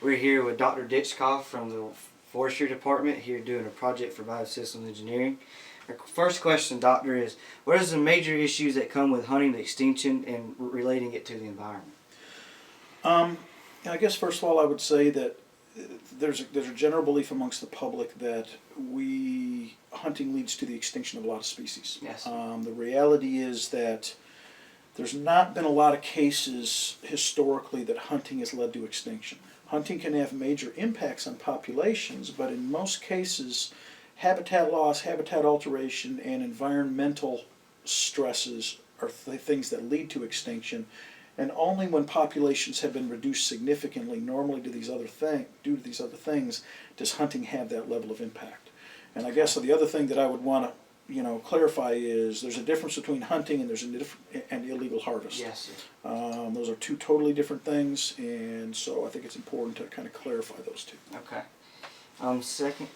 We're here with Dr. Ditchkoff from the Forestry Department, here doing a project for biosystems engineering. Our first question, Doctor, is what are the major issues that come with hunting to extinction and relating it to the environment? I guess first of all I would say that there's a general belief amongst the public that hunting leads to the extinction of a lot of species. Yes. The reality is that there's not been a lot of cases historically that hunting has led to extinction. Hunting can have major impacts on populations, but in most cases, habitat loss, habitat alteration, and environmental stresses are things that lead to extinction. And only when populations have been reduced significantly, normally due to these other things, does hunting have that level of impact. And I guess the other thing that I would want to clarify is there's a difference between hunting and and illegal harvest. Yes, sir. Those are two totally different things, and so I think it's important to kind of clarify those two. Okay. Second,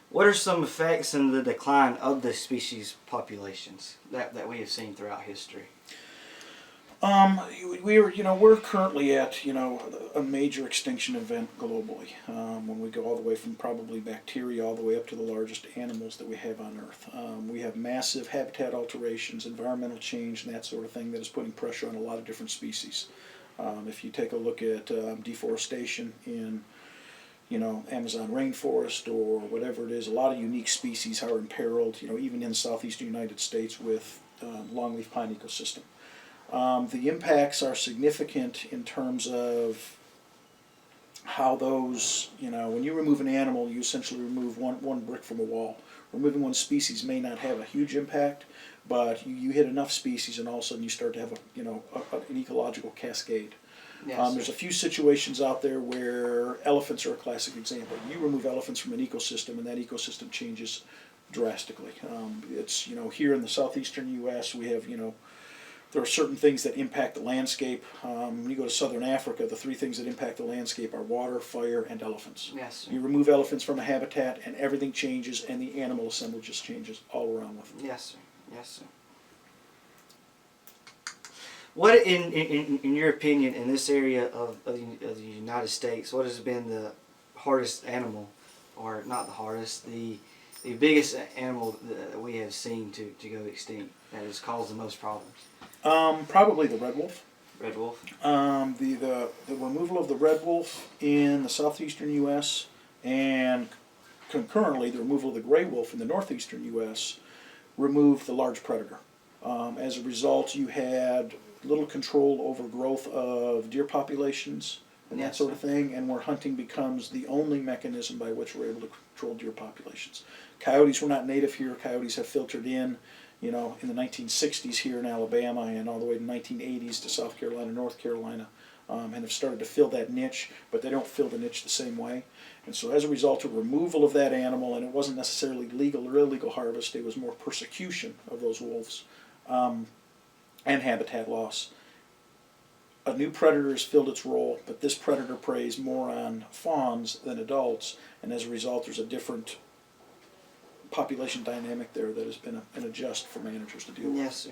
what are some effects in the decline of the species populations that we have seen throughout history? We're currently at a major extinction event globally. When we go all the way from probably bacteria all the way up to the largest animals that we have on Earth, we have massive habitat alterations, environmental change, and that sort of thing that is putting pressure on a lot of different species. If you take a look at deforestation in Amazon rainforest or whatever it is, a lot of unique species are imperiled. Even in the southeastern United States with longleaf pine ecosystem. The impacts are significant in terms of how those, when you remove an animal, you essentially remove one brick from a wall. Removing one species may not have a huge impact, but you hit enough species and all of a sudden you start to have an ecological cascade. Yes, there's a few situations out there where elephants are a classic example. You remove elephants from an ecosystem and that ecosystem changes drastically. It's, here in the southeastern U.S. we have, there are certain things that impact the landscape. When you go to southern Africa, the three things that impact the landscape are water, fire, and elephants. Yes, sir. You remove elephants from a habitat and everything changes and the animal assemblage just changes all around with it. Yes, sir. Yes, sir. What, in your opinion, in this area of the United States, what has been the hardest animal, or not the hardest, the biggest animal that we have seen to go extinct that has caused the most problems? Probably the red wolf. Red wolf. The removal of the red wolf in the southeastern U.S. and concurrently the removal of the gray wolf in the northeastern U.S. removed the large predator. As a result, you had little control over growth of deer populations and that sort of thing, and where hunting becomes the only mechanism by which we're able to control deer populations. Coyotes were not native here. Coyotes have filtered in, in the 1960s here in Alabama and all the way to the 1980s to South Carolina, North Carolina, and have started to fill that niche, but they don't fill the niche the same way. And so as a result of removal of that animal, and it wasn't necessarily legal or illegal harvest, it was more persecution of those wolves and habitat loss. A new predator has filled its role, but this predator preys more on fawns than adults, and as a result there's a different population dynamic there that has been an adjust for managers to deal with. Yes, sir.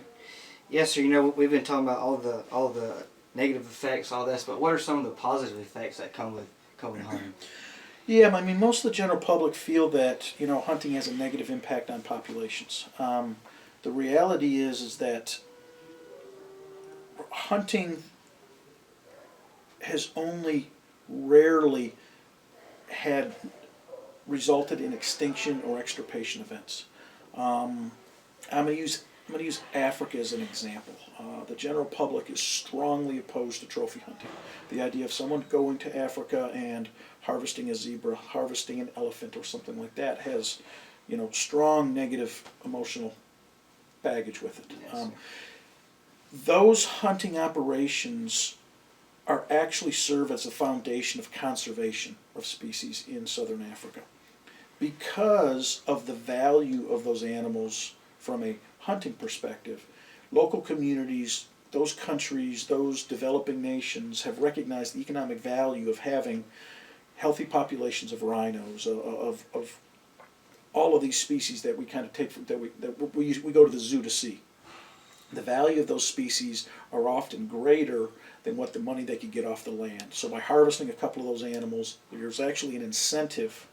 Yes, sir. We've been talking about all the negative effects, all this, but what are some of the positive effects that come with hunting? Yeah, I mean, most of the general public feel that hunting has a negative impact on populations. The reality is that hunting has only rarely had resulted in extinction or extirpation events. I'm going to use Africa as an example. The general public is strongly opposed to trophy hunting. The idea of someone going to Africa and harvesting a zebra, harvesting an elephant, or something like that has, strong negative emotional baggage with it. Yes, those hunting operations are actually serve as a foundation of conservation of species in southern Africa. Because of the value of those animals from a hunting perspective, local communities, those countries, those developing nations have recognized the economic value of having healthy populations of rhinos, of all of these species that we kind of take from, that we go to the zoo to see. The value of those species are often greater than what the money they could get off the land. So by harvesting a couple of those animals, there's actually an incentive.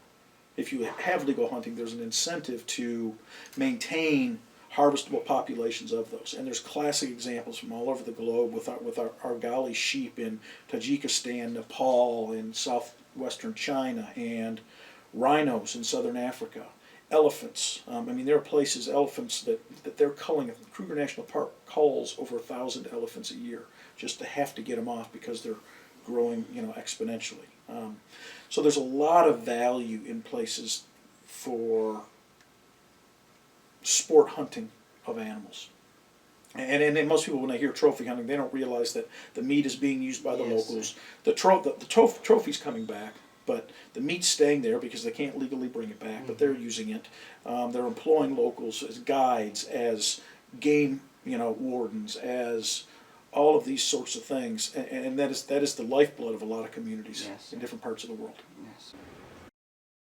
If you have legal hunting, there's an incentive to maintain harvestable populations of those. And there's classic examples from all over the globe with our Argali sheep in Tajikistan, Nepal, and southwestern China, and rhinos in southern Africa. Elephants. I mean, there are places, elephants, that they're culling. Kruger National Park culls over 1,000 elephants a year just to have to get them off because they're growing, exponentially. So there's a lot of value in places for sport hunting of animals. And most people, when they hear trophy hunting, they don't realize that the meat is being used by the locals. The trophy's coming back, but the meat's staying there because they can't legally bring it back, but they're using it. They're employing locals as guides, as game, wardens, as all of these sorts of things, and that is the lifeblood of a lot of communities in different parts of the world. Yes.